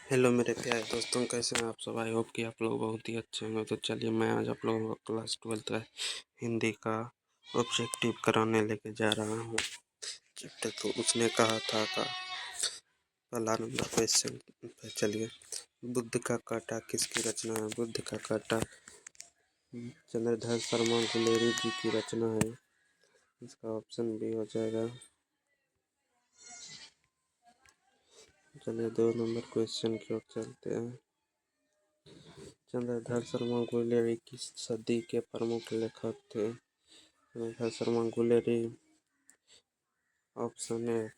Hello मेरे प्यारे दोस्तों, कैसे हैं आप सब। आई होप कि आप लोग बहुत ही अच्छे होंगे। तो चलिए मैं आज आप लोगों को क्लास 12 का हिंदी का ऑब्जेक्टिव कराने लेके जा रहा हूँ। चैप्टर तो उसने कहा था का पहला नंबर क्वेश्चन पे चलिए। बुद्ध का कांटा किसकी रचना है। बुद्ध का कांटा चंद्रधर शर्मा गुलेरी जी की रचना है। इसका ऑप्शन बी हो जाएगा। चलिए 2 नंबर क्वेश्चन की ओर चलते हैं। चंद्रधर शर्मा गुलेरी किस सदी के प्रमुख लेखक थे। चंद्रधर शर्मा गुलेरी ऑप्शन ए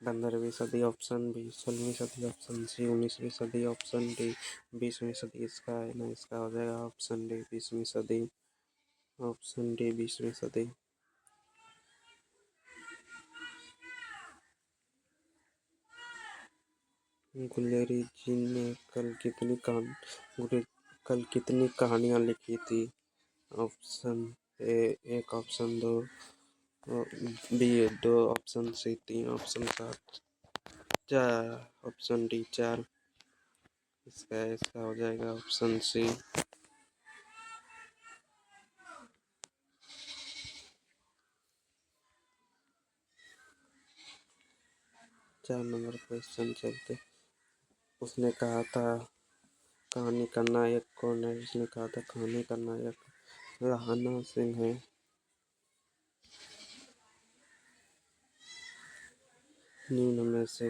15वीं सदी, ऑप्शन बी 16वीं सदी, ऑप्शन सी 19वीं सदी, ऑप्शन डी 20वीं सदी। इसका है ना, इसका हो जाएगा ऑप्शन डी 20वीं सदी। ऑप्शन डी 20वीं सदी। गुलेरी जी ने कल कितनी कहानियाँ लिखी थी। Option A 1, option 2, B 2, option C 3, option 7, 4, option D 4। इसका हो जाएगा ऑप्शन सी। 4 नंबर क्वेश्चन चलते। उसने कहा था कहानी का नायक कौन है। उसने कहा था कहानी का नायक राहना सिंह है। निम्न में से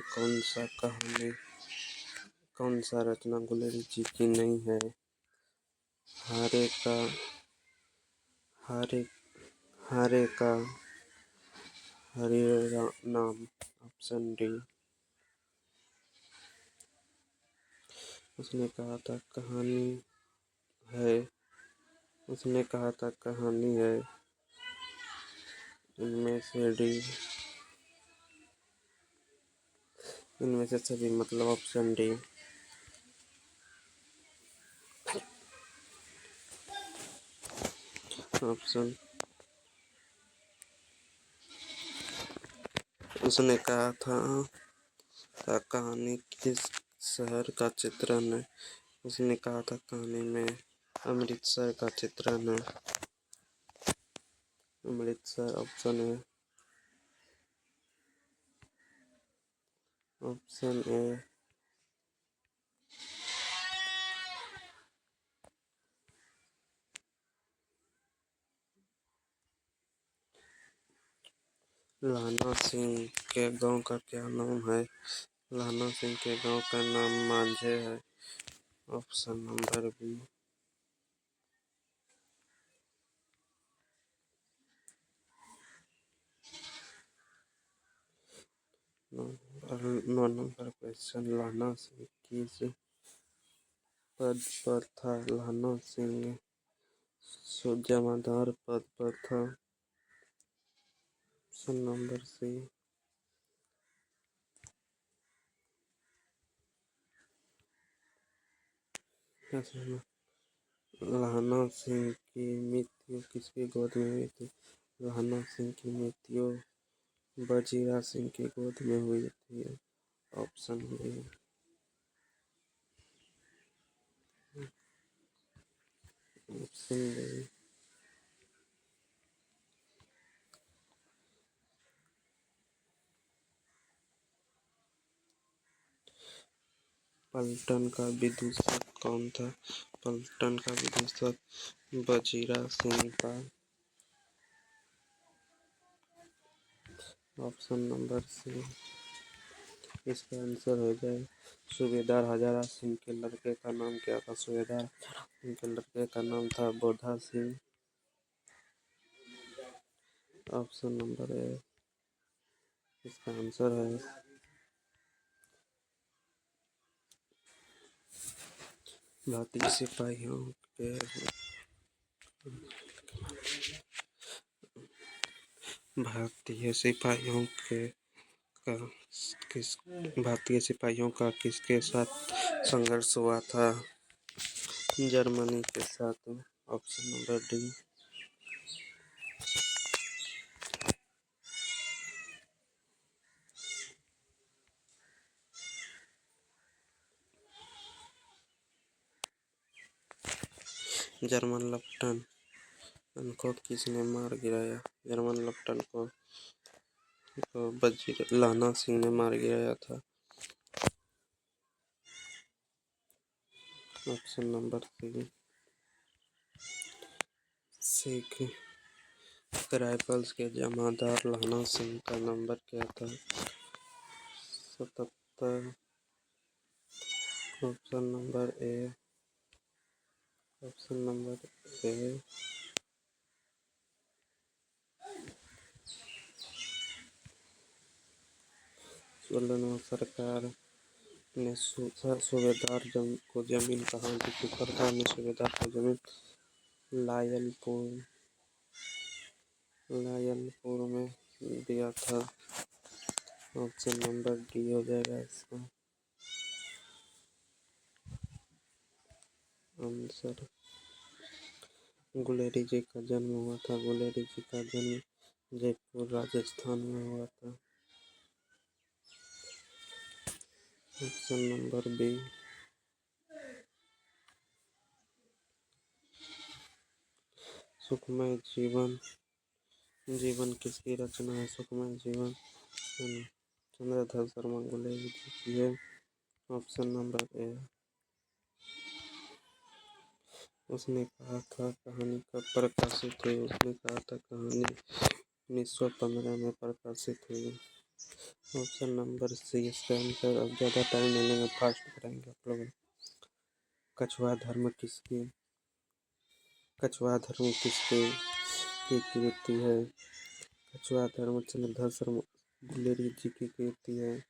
कौन सा रचना गुलेरी जी की नहीं है। हारे का हारे हारे का हरे नाम, ऑप्शन डी। उसने कहा था कहानी है। उसने कहा था कहानी है। इनमें से डी, इनमें से सभी मतलब ऑप्शन डी। ऑप्शन उसने कहा था कहानी किस शहर का चित्रण है। उसने कहा था कहानी में अमृतसर का चित्रण है। अमृतसर ऑप्शन है। ऑप्शन ए लाना सिंह के गांव का क्या नाम है। लाना सिंह के गांव का नाम मांझे है। Option number B. नौ नंबर क्वेश्चन। लाना सिंह किस पद पर था। लाना सिंह जमादार पद पर था। Option number C. Lahna Singh की मृत्यु किसकी गोद में हुई थी। लाना सिंह की मृत्यु वजीरा सिंह की गोद में हुई थी। Option B. Option B. पलटन का विदूषक कौन था। पलटन का विदूषक वजीरा सिंह था। Option number C. इसका आंसर हो जाए सूबेदार हजारा सिंह के लड़के का नाम क्या था। सूबेदार हजारा सिंह के लड़के का नाम था बोधा सिंह। ऑप्शन नंबर ए इसका आंसर है। भारतीय सिपाहियों के भारतीय सिपाहियों के का किस भारतीय सिपाहियों का किसके साथ संघर्ष हुआ था। जर्मनी के साथ। Option number D. German lieutenant को किसने मार गिराया? जर्मन लेफ्टिनेंट को वजीर लाना सिंह ने मार गिराया था। ऑप्शन नंबर 3 सिख राइफल्स के जमादार लाना सिंह का नंबर क्या था? 77। ऑप्शन नंबर ए 16 सरकार ने सूबेदार को जमीन कहाँ दी थी? सरकार ने सूबेदार को जमीन लायलपुर में दिया था। ऑप्शन नंबर डी हो जाएगा इसका आंसर। गुलेरी जी का जन्म हुआ था। गुलेरी जी का जन्म जयपुर राजस्थान में हुआ था। ऑप्शन नंबर बी सुखमय जीवन किसकी रचना है? सुखमय जीवन चंद्रधर शर्मा गुलेरी जी की है। ऑप्शन नंबर ए उसने कहा था कहानी कब प्रकाशित हुई? उसने कहा था कहानी 1915 में प्रकाशित हुई। ऑप्शन नंबर सी इसका आंसर। अब ज़्यादा टाइम नहीं लेंगे, फास्ट कराएंगे आप लोग। कछुआ धर्म किसकी कीर्ति है? कछुआ धर्म चंद्रधर शर्मा गुलेरी जी की कीर्ति है।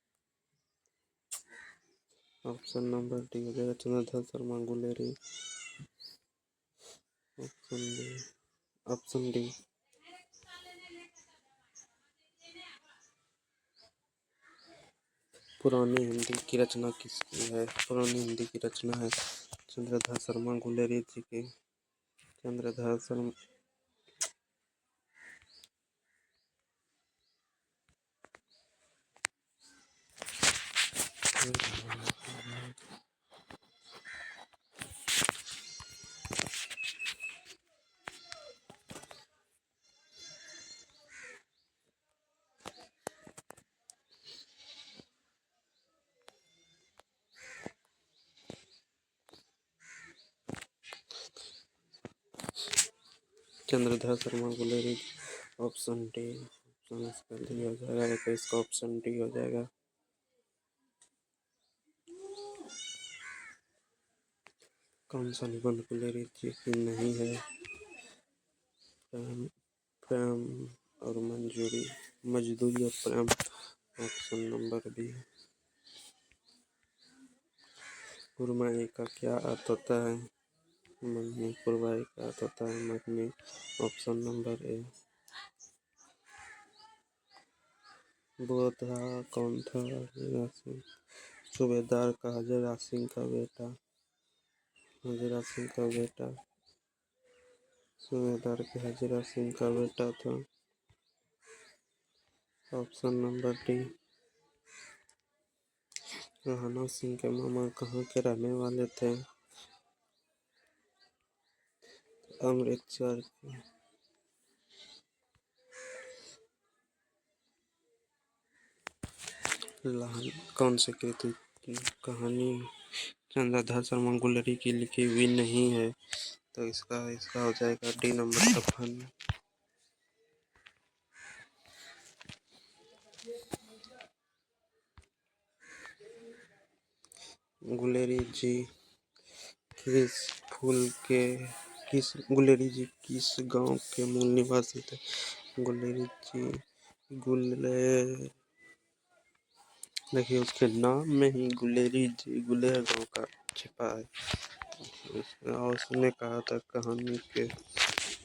ऑप्शन नंबर डी हो जाएगा चंद्रधर शर्मा गुलेरी। ऑप्शन डी पुरानी हिंदी की रचना किसकी है? पुरानी हिंदी की रचना है चंद्रधर शर्मा गुलेरी जी की। Chandradhar Sharma Chandradhar Sharma Guleri. Option D. Option इसका डी हो जाएगा। तो इसका ऑप्शन डी हो जाएगा। कौन सा निबंध गुलेरी जी की नहीं है? प्रेम और मजदूरी और प्रेम। Option number B. कुरमाई का क्या अर्थ होता है? मगनी। कुरमाई का अर्थ होता है मगनी। Option number A. बोधा कौन था? हजीरा सिंह। सूबेदार का हजीरा सिंह का बेटा। सूबेदार के हजीरा सिंह का बेटा था। Option number D. Rana Singh के मामा कहाँ के रहने वाले थे? अमृतसर के। कौन सी कृति की कहानी चंद्रधर शर्मा गुलेरी की लिखी हुई नहीं है? तो इसका हो जाएगा डी नंबर दफन। गुलेरी जी गुलेरी जी किस गांव के मूल निवासी थे? गुलेरी जी देखिए उसके नाम में ही गुलेरी जी गुलेर गांव का छिपा है। और उसने कहा था कहानी के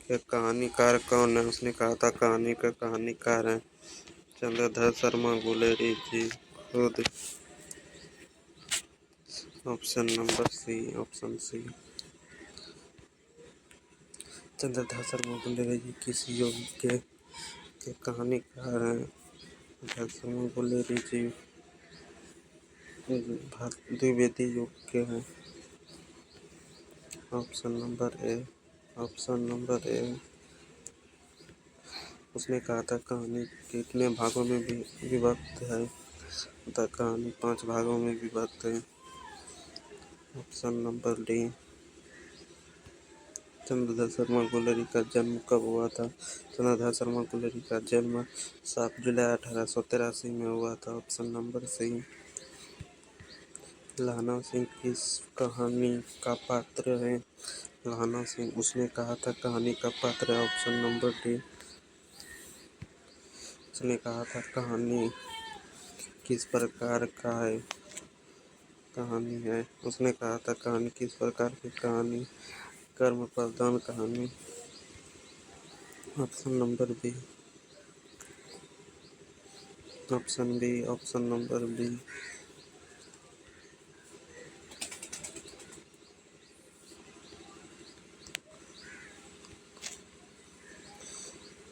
कहानीकार कौन है? उसने कहा था कहानी का कहानीकार है चंद्रधर शर्मा गुलेरी जी खुद। Option number C. Option C Chandradhar Sharma Guleri ji किस युग के कहानीकार हैं? चंद्रधर शर्मा गुलेरी जी द्विवेदी युग के हैं। Option number A. Option number A, उसने कहा था कहानी कितने भागों में विभक्त है? द कहानी 5 भागों में विभक्त है। Option number D, Chandradhar Sharma Guleri का जन्म कब हुआ था? चंद्रधर शर्मा गुलेरी का जन्म 7 जुलाई 1883 में हुआ था। ऑप्शन नंबर सी, लहना सिंह किस कहानी का पात्र है? लहना सिंह उसने कहा था कहानी का पात्र है। ऑप्शन नंबर डी, उसने कहा था कहानी किस प्रकार का है कहानी है? उसने कहा था कहानी किस प्रकार की कहानी, कर्म प्रधान कहानी। Option number B, option number B,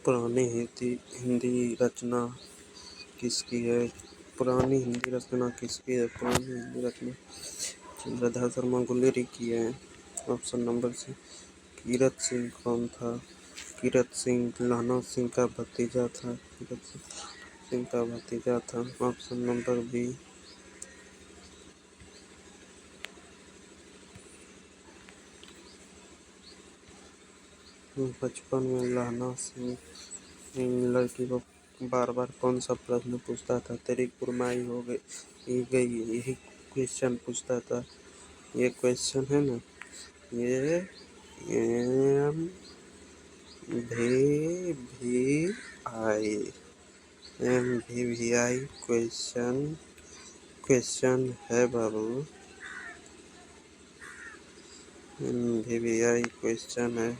पुरानी हिंदी रचना किसकी है? पुरानी हिंदी रचना किसकी है? पुरानी हिंदी रचना चंद्रधर शर्मा गुलेरी की है। Option number C, Kirat Singh कौन था? कीरत सिंह लहना सिंह का भतीजा था। कीरत सिंह का भतीजा था। ऑप्शन नंबर बी, बचपन में लहना सिंह लड़की को बार बार कौन सा प्रश्न पूछता था? तेरी कुरमाई हो गई, यही क्वेश्चन पूछता था। ये क्वेश्चन है ना, ये M V I MVVI question है बाबू। MVVI क्वेश्चन है।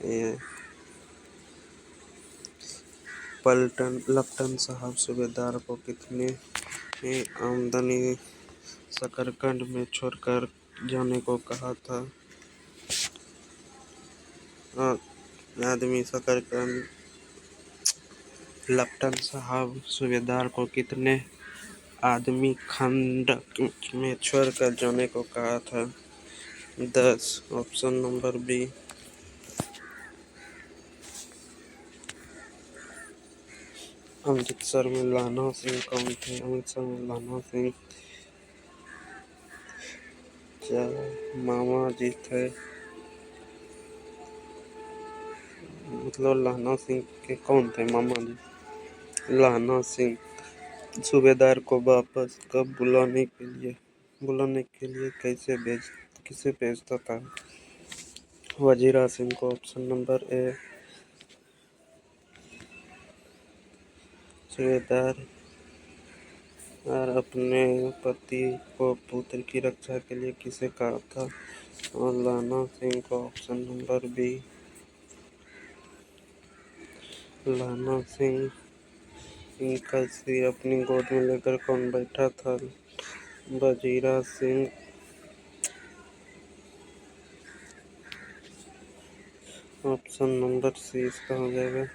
ये लप्टन साहब सूबेदार को कितने आमदनी शकरकंद में छोड़कर जाने को कहा था? आदमी शकरकंद लप्टन साहब सूबेदार को कितने आदमी खंड में छोड़कर जाने को कहा था? 10। ऑप्शन नंबर बी, अमृतसर में लहना सिंह कौन थे? अमृतसर में लहना सिंह मामा जी थे। मतलब लहना सिंह के कौन थे मामा जी? लहना सिंह सूबेदार को वापस कब बुलाने के लिए किसे भेजता था? वजीरा सिंह को। ऑप्शन नंबर ए, सूबेदार और अपने पति को पुत्र की रक्षा के लिए किसे कहा था? और लहना सिंह को। ऑप्शन नंबर बी, लहना सिंह का सिर अपनी गोद में लेकर कौन बैठा था? Wazira Singh. Option number C इसका हो जाएगा।